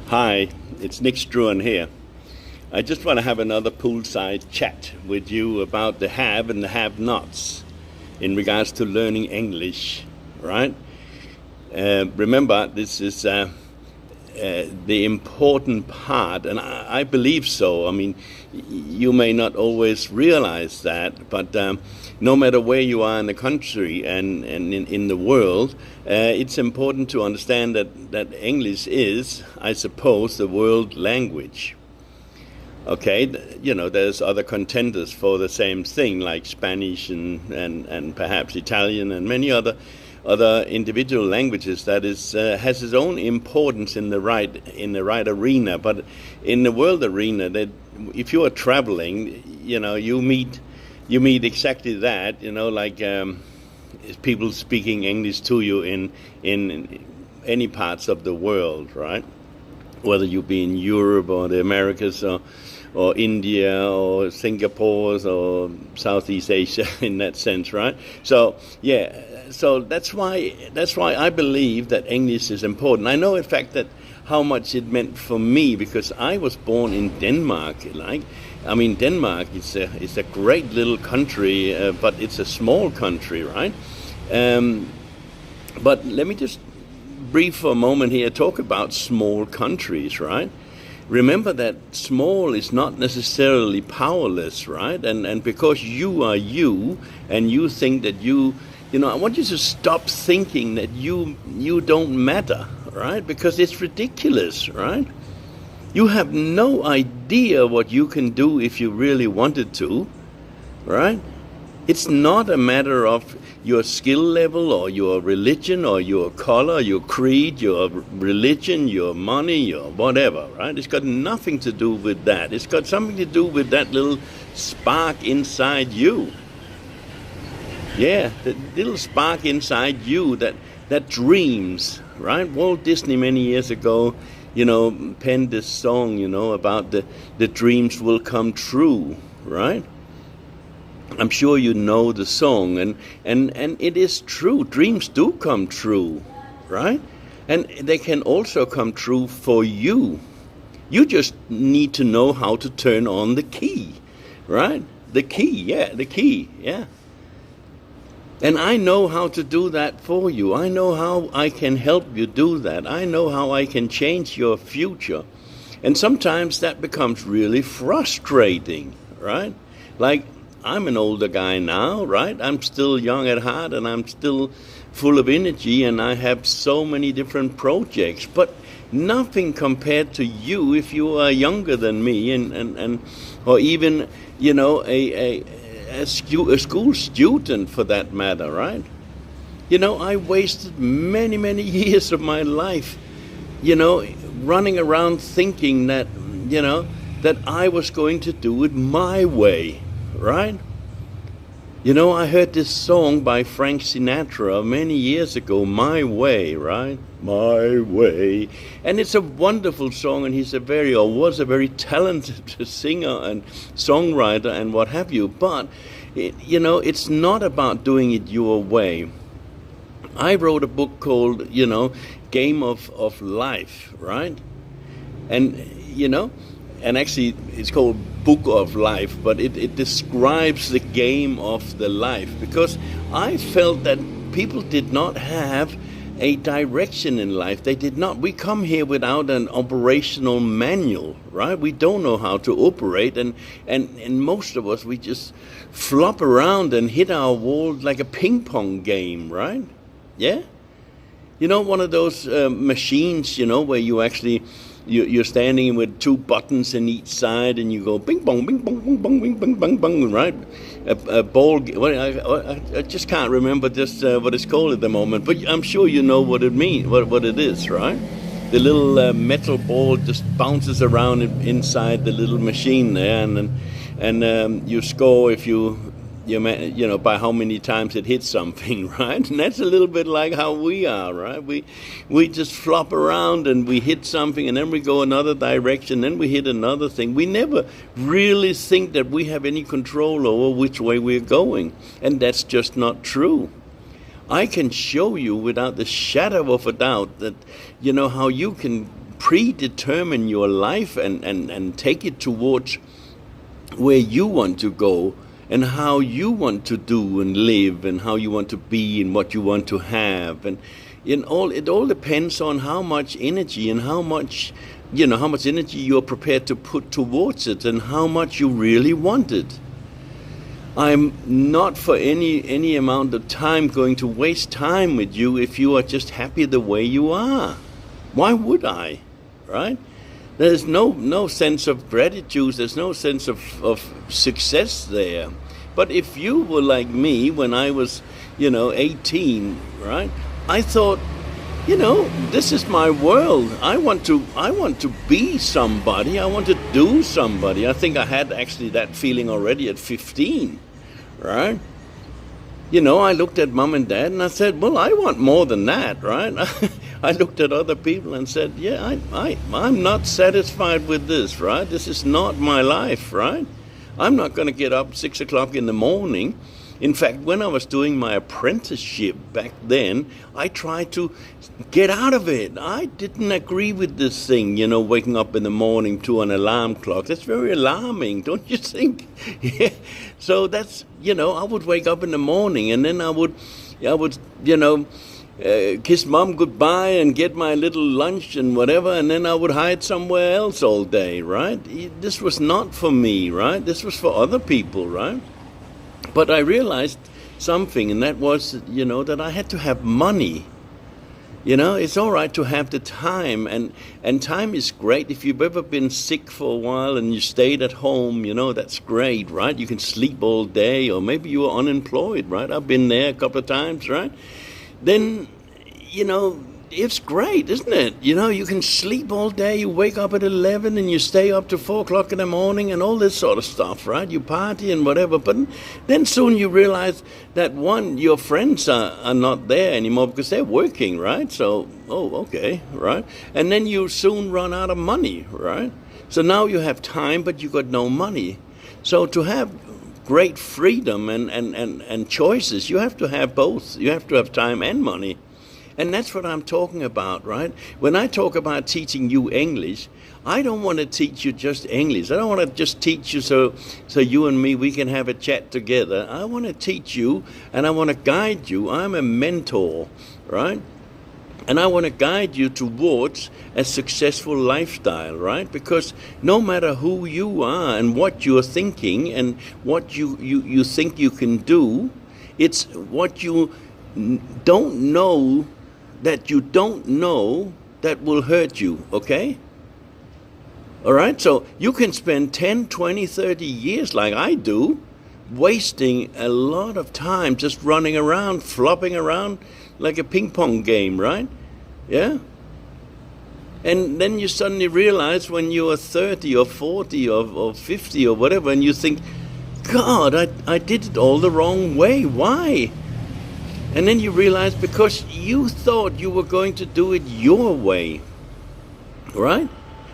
Hi, it's Nick Struan here. I just want to have another poolside chat with you about the have and the have-nots in regards to learning English, right? Remember, this is the important part, and I believe so. I mean, you may not always realize that, but no matter where you are in the country and in the world, it's important to understand that English is, I suppose, the world language. Okay, there's other contenders for the same thing, like Spanish and perhaps Italian and many other individual languages that has its own importance in the right arena. But in the world arena, that if you are traveling, you meet exactly that. Like people speaking English to you in any parts of the world, right? Whether you be in Europe or the Americas or India or Singapore or Southeast Asia in that sense, right? So that's why I believe that English is important. I know, in fact, that how much it meant for me because I was born in Denmark. Denmark is a great little country, but it's a small country, right? But let me just brief for a moment here talk about small countries, right? Remember that small is not necessarily powerless, right? And because you are you and you think that I want you to stop thinking that you don't matter, right? Because it's ridiculous, right? You have no idea what you can do if you really wanted to, right? It's not a matter of your skill level or your religion or your color, your creed, your religion, your money, your whatever, right? It's got nothing to do with that. It's got something to do with that little spark inside you. Yeah, the little spark inside you that dreams, right? Walt Disney many years ago, penned this song, about the dreams will come true, right? I'm sure you know the song, and it is true. Dreams do come true, right? And they can also come true for you. You just need to know how to turn on the key, right? The key, yeah. And I know how to do that for you. I know how I can help you do that. I know how I can change your future. And sometimes that becomes really frustrating, right? Like, I'm an older guy now, right? I'm still young at heart and I'm still full of energy and I have so many different projects, but nothing compared to you if you are younger than me and or even, a school student for that matter, right? I wasted many years of my life, running around thinking that, that I was going to do it my way. Right? I heard this song by Frank Sinatra many years ago, My Way, right? My Way. And it's a wonderful song, and was a very talented singer and songwriter and what have you. But, it's not about doing it your way. I wrote a book called, Game of Life, right? And actually it's called Book of Life, but it describes the game of the life, because I felt that people did not have a direction in life. We come here without an operational manual, right? We don't know how to operate, and most of us, we just flop around and hit our walls like a ping pong game, right? Yeah? One of those machines, where you actually you're standing with two buttons in each side, and you go bing bong, bing bong, bing bong, bing bong, bang bang, right? A ball. I just can't remember just what it's called at the moment, but I'm sure you know what it means, what it is, right? The little metal ball just bounces around inside the little machine there, and you score if you by how many times it hits something, right? And that's a little bit like how we are, right? We just flop around and we hit something, and then we go another direction, then we hit another thing. We never really think that we have any control over which way we're going, and that's just not true. I can show you without the shadow of a doubt that, how you can predetermine your life and take it towards where you want to go and how you want to do and live and how you want to be and what you want to have. And it all depends on how much energy and how much energy you're prepared to put towards it and how much you really want it. I'm not for any amount of time going to waste time with you if you are just happy the way you are. Why would I? Right? There's no sense of gratitude. There's no sense of success there. But if you were like me when I was, 18, right? I thought, this is my world. I want to be somebody. I want to do somebody. I think I had actually that feeling already at 15, right? I looked at mom and dad and I said, well, I want more than that, right? I looked at other people and said, yeah, I'm not satisfied with this, right? This is not my life, right? I'm not going to get up 6 o'clock in the morning. In fact, when I was doing my apprenticeship back then, I tried to get out of it. I didn't agree with this thing, waking up in the morning to an alarm clock. That's very alarming, don't you think? Yeah. So that's, I would wake up in the morning and then I would kiss mom goodbye and get my little lunch and whatever, and then I would hide somewhere else all day, right? This was not for me, right? This was for other people, right? But I realized something, and that was, that I had to have money. It's all right to have the time, and time is great. If you've ever been sick for a while and you stayed at home, that's great, right? You can sleep all day, or maybe you are unemployed, right? I've been there a couple of times, right? Then, it's great, isn't it? You can sleep all day, you wake up at 11 and you stay up to 4 o'clock in the morning and all this sort of stuff, right? You party and whatever, but then soon you realize that your friends are not there anymore because they're working, right? So, okay, right? And then you soon run out of money, right? So now you have time, but you got no money. So to have great freedom and choices, you have to have both. You have to have time and money. And that's what I'm talking about, right? When I talk about teaching you English, I don't want to teach you just English. I don't want to just teach you so you and me, we can have a chat together. I want to teach you and I want to guide you. I'm a mentor, right? And I want to guide you towards a successful lifestyle, right? Because no matter who you are and what you're thinking and what you think you can do, it's what you don't know that will hurt you, okay? All right? So you can spend 10, 20, 30 years like I do, wasting a lot of time just running around, flopping around like a ping pong game, right? Yeah? And then you suddenly realize when you are 30 or 40 or 50 or whatever, and you think, God, I did it all the wrong way. Why? And then you realize because you thought you were going to do it your way, right?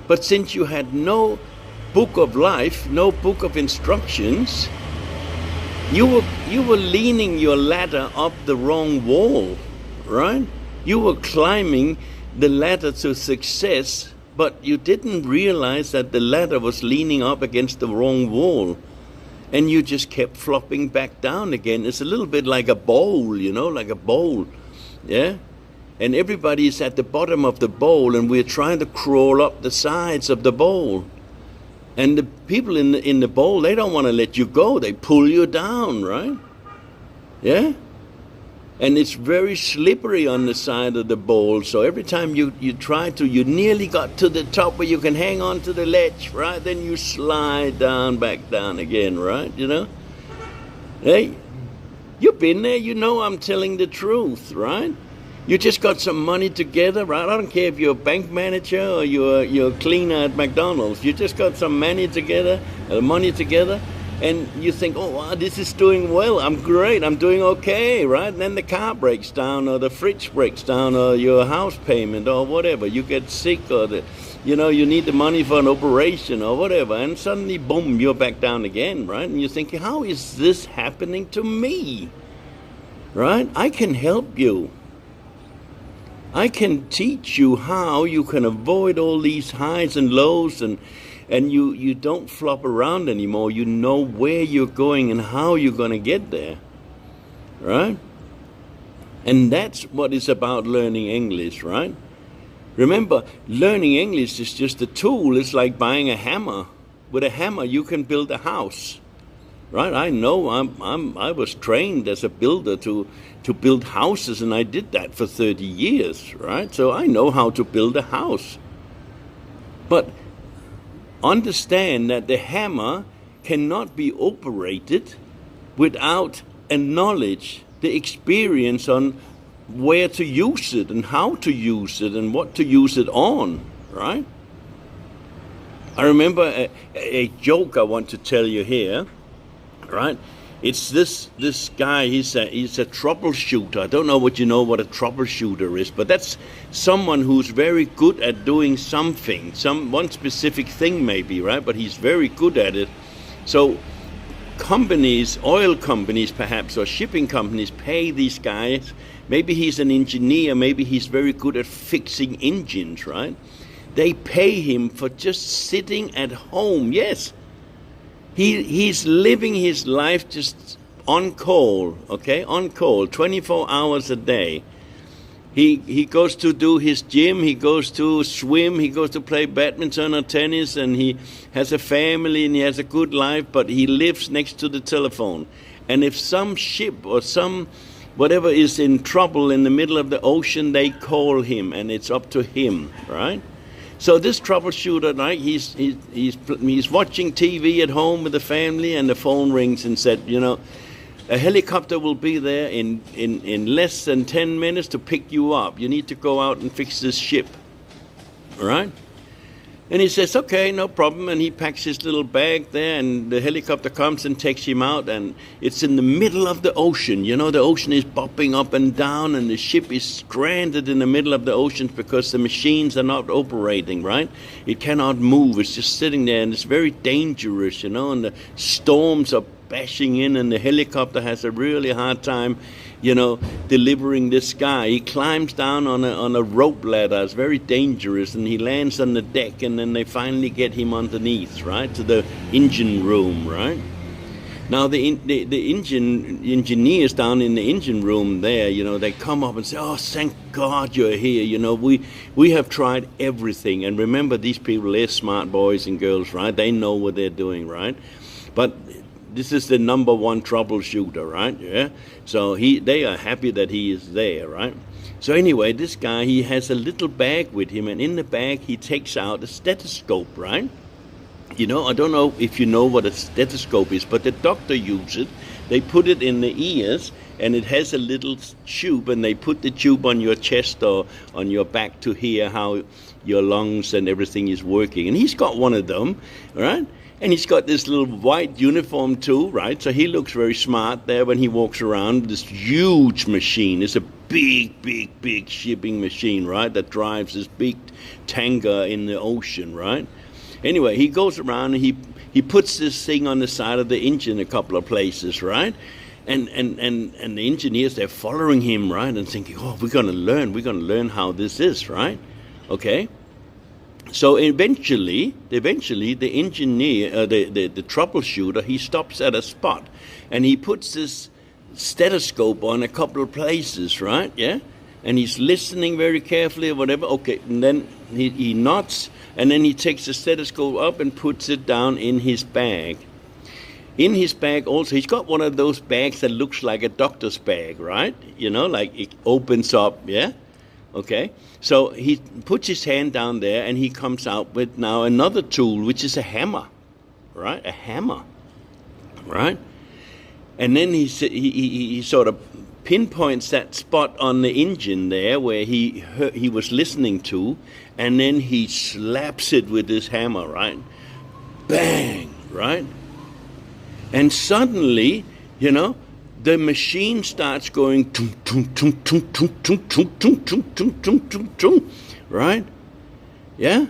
But since you had no book of life, no book of instructions, you were leaning your ladder up the wrong wall, right? You were climbing the ladder to success, but you didn't realize that the ladder was leaning up against the wrong wall. And you just kept flopping back down again. It's a little bit like a bowl, like a bowl, yeah? And everybody's at the bottom of the bowl, and we're trying to crawl up the sides of the bowl. And the people in the bowl, they don't want to let you go. They pull you down, right? Yeah? And it's very slippery on the side of the bowl. So every time you you nearly got to the top where you can hang on to the ledge, right? Then you slide back down again, right? Hey, you've been there. I'm telling the truth, right? You just got some money together, right? I don't care if you're a bank manager or you're a cleaner at McDonald's. You just got some money together, and you think, oh, wow, this is doing well. I'm great. I'm doing okay, right? And then the car breaks down or the fridge breaks down or your house payment or whatever. You get sick or you need the money for an operation or whatever. And suddenly, boom, you're back down again, right? And you're thinking, how is this happening to me, right? I can help you. I can teach you how you can avoid all these highs and lows, and you don't flop around anymore. You know where you're going and how you're going to get there, right? And that's what it's about learning English, right? Remember, learning English is just a tool. It's like buying a hammer. With a hammer, you can build a house, right? I know I was trained as a builder to build houses, and I did that for 30 years, right? So I know how to build a house. But understand that the hammer cannot be operated without a knowledge, the experience on where to use it and how to use it and what to use it on, right? I remember a joke I want to tell you here, right? It's this guy, he's a troubleshooter. I don't know what you know what a troubleshooter is, but that's someone who's very good at doing something, one specific thing maybe, right? But he's very good at it. So companies, oil companies perhaps, or shipping companies pay these guys. Maybe he's an engineer, maybe he's very good at fixing engines, right? They pay him for just sitting at home. Yes, he's living his life just on call, okay? On call, 24 hours a day. He goes to do his gym, he goes to swim, he goes to play badminton or tennis, and he has a family and he has a good life, but he lives next to the telephone. And if some ship or some whatever is in trouble in the middle of the ocean, they call him, and it's up to him, right? So this troubleshooter, right, he's watching TV at home with the family, and the phone rings and said, you know, a helicopter will be there in less than 10 minutes to pick you up. You need to go out and fix this ship, all right? And he says, okay, no problem. And he packs his little bag there, and the helicopter comes and takes him out. And it's in the middle of the ocean. You know, the ocean is bopping up and down, and the ship is stranded in the middle of the ocean because the machines are not operating, right? It cannot move. It's just sitting there, and it's very dangerous, you know, and the storms are bashing in, and the helicopter has a really hard time, you know, delivering this guy. He climbs down on a rope ladder. It's very dangerous, and he lands on the deck, and then they finally get him underneath, right, to the engine room, right? Now the engineers down in the engine room there, you know, they come up and say, oh, thank God you're here. You know, we have tried everything. And remember, these people, they're smart boys and girls, right? They know what they're doing, right? But this is the number one troubleshooter, right? Yeah. So they are happy that he is there, right? So anyway, this guy, he has a little bag with him, and in the bag he takes out a stethoscope, right? You know, I don't know if you know what a stethoscope is, but the doctor uses it. They put it in the ears, and it has a little tube, and they put the tube on your chest or on your back to hear how your lungs and everything is working. And he's got one of them, right? And he's got this little white uniform too, right? So he looks very smart there when he walks around. This huge machine. It's a big shipping machine, right? That drives this big tanker in the ocean, right? Anyway, he goes around and he puts this thing on the side of the engine a couple of places, right? And the engineers, they're following him, right? And thinking, oh, we're going to learn how this is, right? Okay. So eventually, the engineer, the troubleshooter, he stops at a spot, and he puts this stethoscope on a couple of places, right? Yeah, and he's listening very carefully or whatever. Okay, and then he nods, and then he takes the stethoscope up and puts it down in his bag. In his bag also, he's got one of those bags that looks like a doctor's bag, right? You know, like it opens up, yeah? Okay, so he puts his hand down there, and he comes out with now another tool, which is a hammer, right? A hammer, right? And then he sort of pinpoints that spot on the engine there where he was listening to, and then he slaps it with his hammer, right? Bang, right? And suddenly, you know, the machine starts going tung, tung, tung, tung, tung, tung, tung, tung, tung, tung, tung, tung, tung, right? Yeah?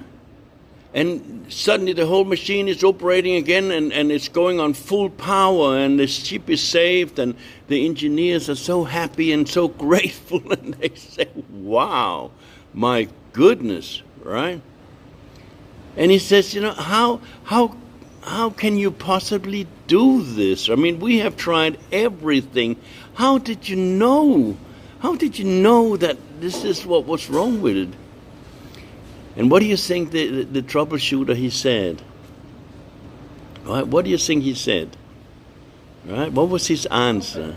And suddenly the whole machine is operating again, and it's going on full power, and the ship is saved, and the engineers are so happy and so grateful, and they say, wow, my goodness, right? And he says, how can you possibly do this? I mean, we have tried everything. How did you know? How did you know that this is what was wrong with it? And what do you think the troubleshooter, he said? Right? What do you think he said? Right? What was his answer?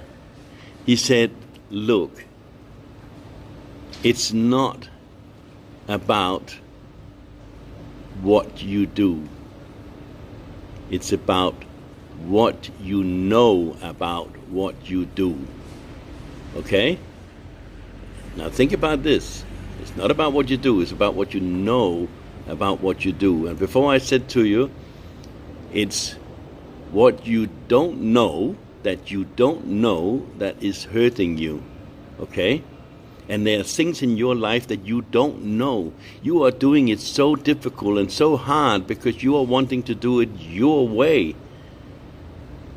He said, look, it's not about what you do. It's about what you know about what you do. Okay? Now think about this. It's not about what you do, it's about what you know about what you do. And before I said to you, it's what you don't know that is hurting you. Okay? And there are things in your life that you don't know. You are doing it so difficult and so hard because you are wanting to do it your way.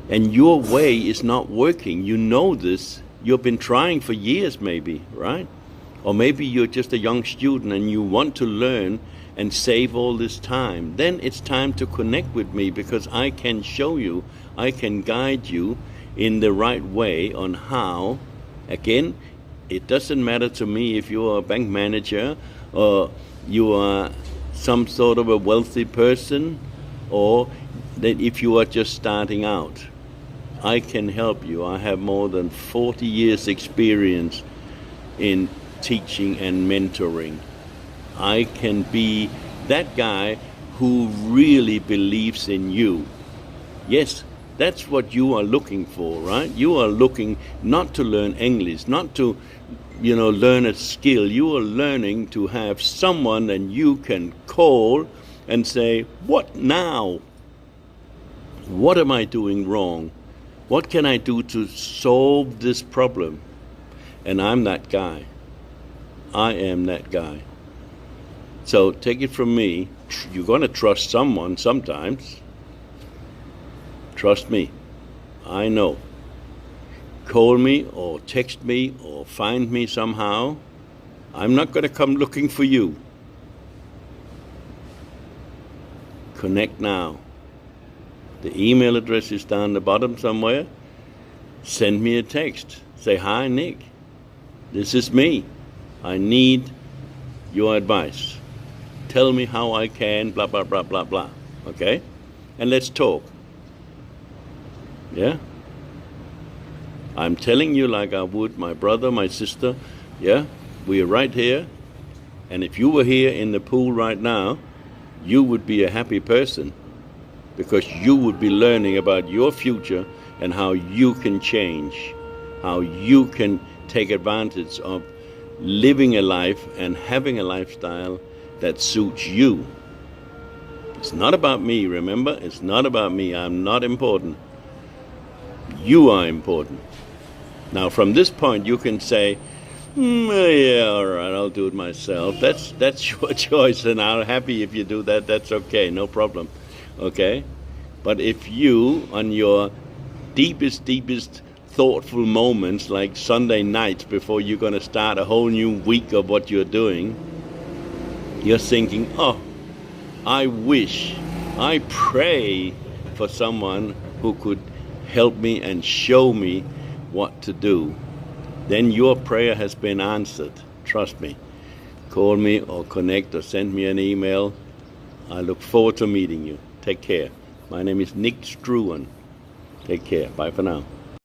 And your way is not working. You know this. You've been trying for years maybe, right? Or maybe you're just a young student and you want to learn and save all this time. Then it's time to connect with me, because I can show you, I can guide you in the right way on how. Again, it doesn't matter to me if you're a bank manager or you are some sort of a wealthy person, or that if you are just starting out. I can help you. I have more than 40 years experience in teaching and mentoring. I can be that guy who really believes in you. Yes, that's what you are looking for, right? You are looking not to learn English, not to, learn a skill. You are learning to have someone that you can call and say, what now? What am I doing wrong? What can I do to solve this problem? And I'm that guy. I am that guy. So take it from me, you're going to trust someone sometimes. Trust me. I know. Call me or text me or find me somehow. I'm not going to come looking for you. Connect now. The email address is down the bottom somewhere. Send me a text. Say, hi, Nick. This is me. I need your advice. Tell me how I can, blah, blah, blah, blah, blah. Okay? And let's talk. Yeah? I'm telling you like I would my brother, my sister. Yeah? We are right here. And if you were here in the pool right now, you would be a happy person, because you would be learning about your future and how you can change, how you can take advantage of living a life and having a lifestyle that suits you. It's not about me, remember? It's not about me. I'm not important. You are important. Now, from this point, you can say, yeah, all right, I'll do it myself. That's your choice, and I'm happy if you do that. That's okay, no problem. Okay? But if you, on your deepest thoughtful moments, like Sunday nights before you're going to start a whole new week of what you're doing, you're thinking, oh, I wish, I pray for someone who could help me and show me what to do. Then your prayer has been answered. Trust me. Call me or connect or send me an email. I look forward to meeting you. Take care. My name is Nick Struan. Take care. Bye for now.